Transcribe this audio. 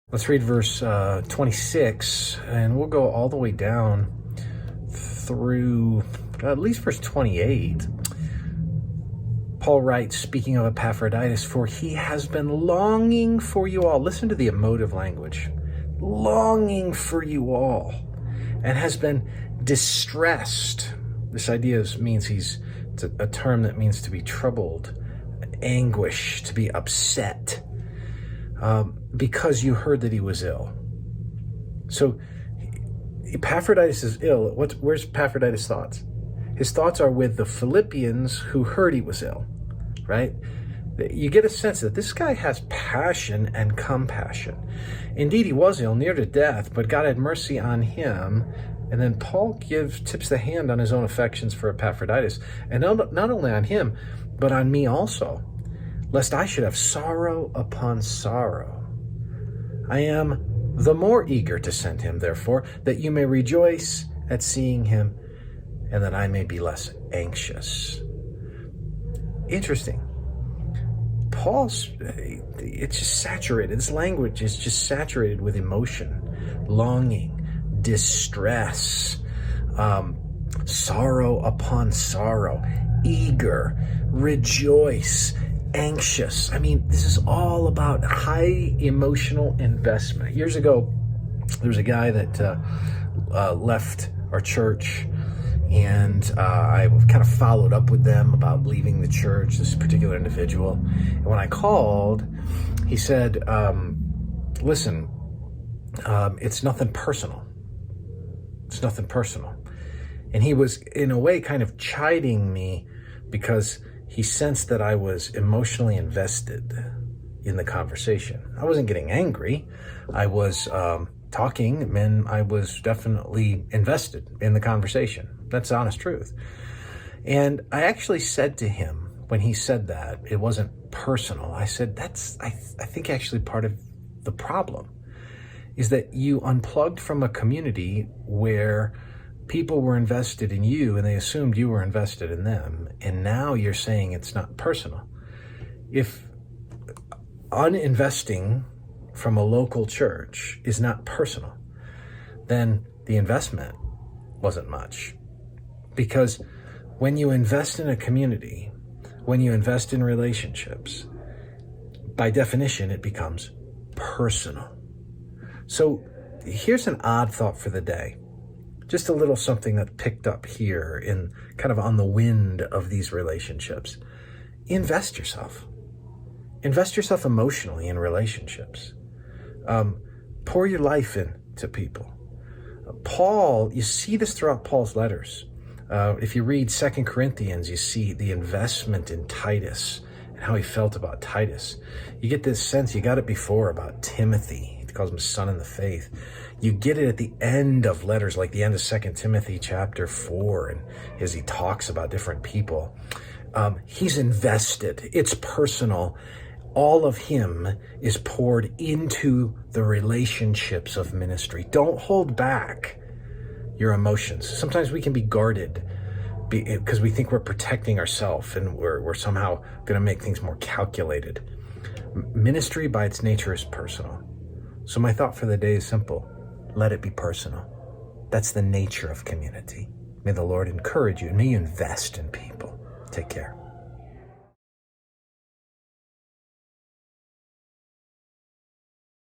Let's read verse 26, and we'll go all the way down through at least verse 28. Paul writes, speaking of Epaphroditus, for he has been longing for you all. Listen to the emotive language. Longing for you all, and has been distressed. This idea means it's a term that means to be troubled, anguish, to be upset, because you heard that he was ill. So Epaphroditus is ill. Where's Epaphroditus' thoughts? His thoughts are with the Philippians who heard he was ill, right? You get a sense that this guy has passion and compassion. Indeed, he was ill, near to death, but God had mercy on him. And then Paul tips the hand on his own affections for Epaphroditus, and not only on him, but on me also, lest I should have sorrow upon sorrow. I am the more eager to send him, therefore, that you may rejoice at seeing him, and that I may be less anxious. Interesting. It's just saturated. This language is just saturated with emotion, longing, distress, sorrow upon sorrow, eager, rejoice, anxious. I mean, this is all about high emotional investment. Years ago, there was a guy that left our church, and I kind of followed up with them about leaving the church, this particular individual. And when I called, he said, listen, it's nothing personal. It's nothing personal. And he was, in a way, kind of chiding me because he sensed that I was emotionally invested in the conversation. I wasn't getting angry. I was talking, and I was definitely invested in the conversation. That's the honest truth. And I actually said to him, when he said that, it wasn't personal. I said, I think actually part of the problem is that you unplugged from a community where people were invested in you and they assumed you were invested in them. And now you're saying it's not personal. If uninvesting from a local church is not personal, then the investment wasn't much. Because when you invest in a community, when you invest in relationships, by definition, it becomes personal. So here's an odd thought for the day. Just a little something that picked up here in kind of on the wind of these relationships. Invest yourself. Invest yourself emotionally in relationships. Pour your life into people. Paul, you see this throughout Paul's letters. If you read 2 Corinthians, you see the investment in Titus and how he felt about Titus. You get this sense, you got it before about Timothy. He calls him son in the faith. You get it at the end of letters, like the end of 2 Timothy chapter 4, and as he talks about different people. He's invested. It's personal. All of him is poured into the relationships of ministry. Don't hold back your emotions. Sometimes we can be guarded because we think we're protecting ourselves and we're somehow going to make things more calculated. Ministry by its nature is personal. So my thought for the day is simple. Let it be personal. That's the nature of community. May the Lord encourage you and may you invest in people. Take care.